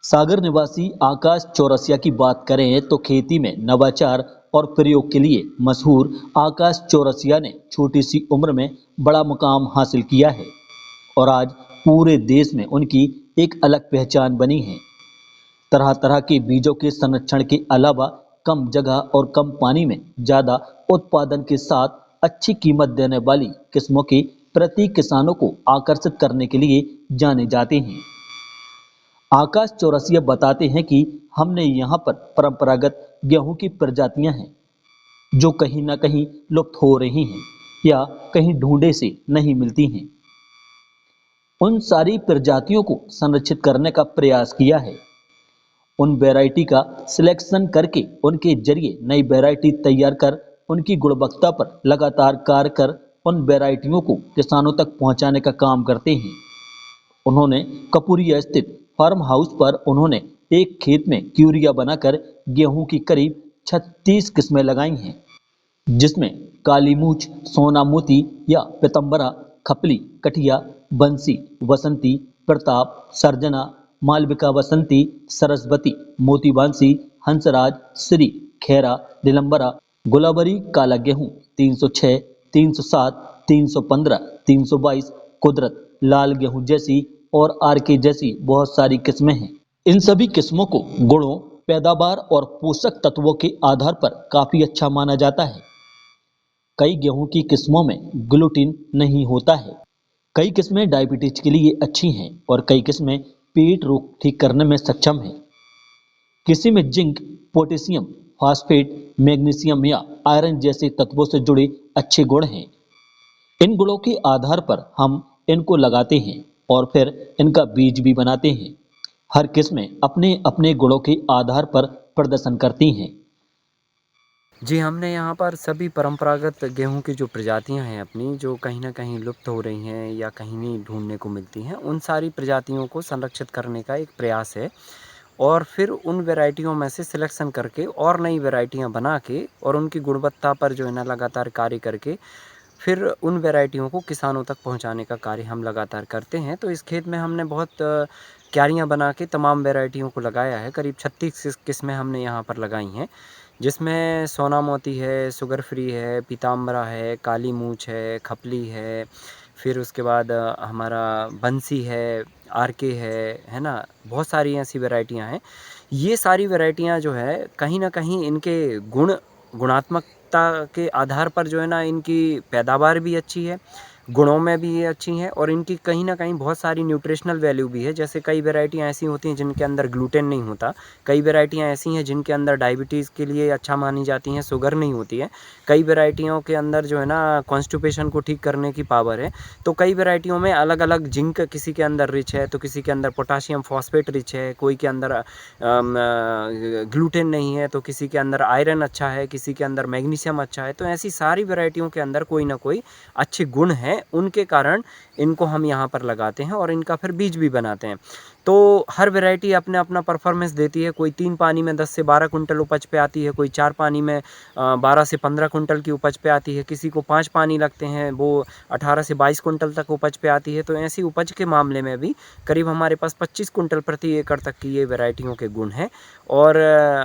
सागर निवासी आकाश चौरसिया की बात करें तो खेती में नवाचार और प्रयोग के लिए मशहूर आकाश चौरसिया ने छोटी सी उम्र में बड़ा मुकाम हासिल किया है और आज पूरे देश में उनकी एक अलग पहचान बनी है। तरह तरह के बीजों के संरक्षण के अलावा कम जगह और कम पानी में ज़्यादा उत्पादन के साथ अच्छी कीमत देने वाली किस्मों के प्रति किसानों को आकर्षित करने के लिए जाने जाते हैं। आकाश चौरसिया बताते हैं कि हमने यहाँ पर परंपरागत गेहूं की प्रजातियां हैं जो कहीं ना कहीं लुप्त हो रही हैं या कहीं ढूंढे से नहीं मिलती हैं। उन सारी प्रजातियों को संरक्षित करने का प्रयास किया है। उन वैरायटी का सिलेक्शन करके उनके जरिए नई वैरायटी तैयार कर उनकी गुणवत्ता पर लगातार कार्य कर उन वैरायटियों को किसानों तक पहुंचाने का काम करते हैं। उन्होंने कपूरिया स्थित फार्म हाउस पर उन्होंने एक खेत में क्यूरिया बनाकर गेहूं की करीब 36 किस्में लगाई हैं, जिसमें काली मूछ, सोना मोती या पीतम्बरा, खपली, कठिया, बंसी, वसंती, प्रताप, सर्जना, मालविका वसंती, सरस्वती, मोती बांसी, हंसराज, श्री, खेरा, दिलंबरा, गुलाबरी, काला गेहूं 306, 307, 315, 322, कुदरत, लाल गेहूं जैसी और आर के जैसी बहुत सारी किस्में हैं। इन सभी किस्मों को गुणों, पैदावार और पोषक तत्वों के आधार पर काफी अच्छा माना जाता है। कई गेहूं की किस्मों में ग्लूटीन नहीं होता है, कई किस्में डायबिटीज के लिए अच्छी हैं और कई किस्में पेट रोग ठीक करने में सक्षम हैं। किसी में जिंक, पोटेशियम, फास्फेट, मैग्नीशियम या आयरन जैसे तत्वों से जुड़े अच्छे गुण हैं। इन गुणों के आधार पर हम इनको लगाते हैं और फिर इनका बीज भी बनाते हैं। हर किस्में अपने अपने गुणों के आधार पर प्रदर्शन करती हैं। जी, हमने यहाँ पर सभी परंपरागत गेहूं की जो प्रजातियां हैं अपनी, जो कहीं न कहीं लुप्त हो रही हैं या कहीं नहीं ढूँढने को मिलती हैं, उन सारी प्रजातियों को संरक्षित करने का एक प्रयास है। और फिर उन वैरायटियों में से सिलेक्शन करके और नई वैरायटियाँ बना के और उनकी गुणवत्ता पर जो है ना लगातार कार्य करके, फिर उन वैरायटियों को किसानों तक पहुँचाने का कार्य हम लगातार करते हैं। तो इस खेत में हमने बहुत क्यारियाँ बना के तमाम वैरायटियों को लगाया है। करीब 36 किस्में हमने यहाँ पर लगाई हैं, जिसमें सोना मोती है, शुगर फ्री है, पीताम्बरा है, काली मूछ है, खपली है, फिर उसके बाद हमारा बंसी है, आरके है ना? बहुत सारी ऐसी वैरायटियाँ हैं। ये सारी वैरायटियाँ जो है कहीं न कहीं इनके गुणात्मकता के आधार पर जो है ना, इनकी पैदावार भी अच्छी है, गुणों में भी ये अच्छी हैं और इनकी कहीं न कहीं बहुत सारी न्यूट्रिशनल वैल्यू भी है। जैसे कई वैरायटियाँ ऐसी होती हैं जिनके अंदर ग्लूटेन नहीं होता, कई वैरायटियाँ ऐसी हैं जिनके अंदर डायबिटीज़ के लिए अच्छा मानी जाती हैं, शुगर नहीं होती है। कई वैरायटियों के अंदर जो है ना कॉन्स्टिपेशन को ठीक करने की पावर है। तो कई वैरायटियों में अलग-अलग जिंक किसी के अंदर रिच है, तो किसी के अंदर पोटेशियम फॉस्फेट रिच है, कोई के अंदर ग्लूटेन नहीं है, तो किसी के अंदर आयरन अच्छा है, किसी के अंदर मैग्नीशियम अच्छा है। तो ऐसी सारी वैरायटियों के अंदर कोई ना कोई अच्छे गुण हैं, उनके कारण इनको हम यहाँ पर लगाते हैं और इनका फिर बीज भी बनाते हैं। तो हर वैरायटी अपना परफॉर्मेंस देती है। कोई 3 पानी में 10 से 12 कुंटल उपज पे आती है, कोई 4 पानी में 12 से 15 कुंटल की उपज पे आती है, किसी को 5 पानी लगते हैं, वो 18 से 22 कुंटल तक उपज पे आती है। तो ऐसी उपज के मामले में भी करीब हमारे पास 25 कुंटल प्रति एकड़ तक की ये वैरायटियों के गुण हैं और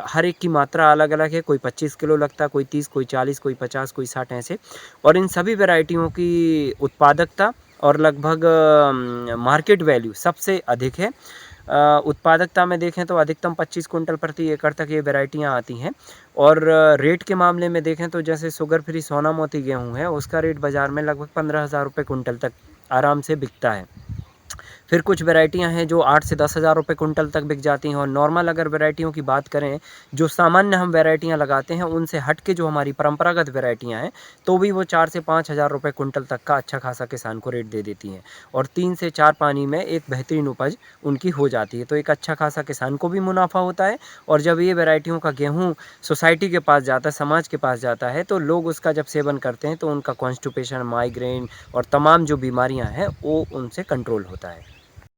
हर एक की मात्रा अलग-अलग है। कोई 25 किलो लगता है, कोई 30, कोई 40, कोई 50, कोई 60 ऐसे। और इन सभी वैरायटियों की उत्पादकता और लगभग मार्केट वैल्यू सबसे अधिक है। उत्पादकता में देखें तो अधिकतम 25 कुंटल प्रति एकड़ तक ये वैरायटियाँ आती हैं और रेट के मामले में देखें तो जैसे शुगर फ्री सोना मोती गेहूँ है, उसका रेट बाज़ार में लगभग 15,000 रुपये कुंटल तक आराम से बिकता है। फिर कुछ वैरायटियाँ हैं जो 8 से 10,000 रुपये कुंटल तक बिक जाती हैं और नॉर्मल अगर वैरायटियों की बात करें, जो सामान्य हम वैरायटियाँ लगाते हैं, उनसे हट के जो हमारी परंपरागत वैरायटियाँ हैं, तो भी वो 4 से 5,000 रुपये कुंटल तक का अच्छा खासा किसान को रेट दे देती हैं और 3 से 4 पानी में एक बेहतरीन उपज उनकी हो जाती है। तो एक अच्छा खासा किसान को भी मुनाफा होता है और जब ये वैरायटियों का गेहूँ सोसाइटी के पास जाता है, समाज के पास जाता है, तो लोग उसका जब सेवन करते हैं, तो उनका कॉन्स्टिपेशन, माइग्रेन और तमाम जो बीमारियाँ हैं, वो उनसे कंट्रोल होता है।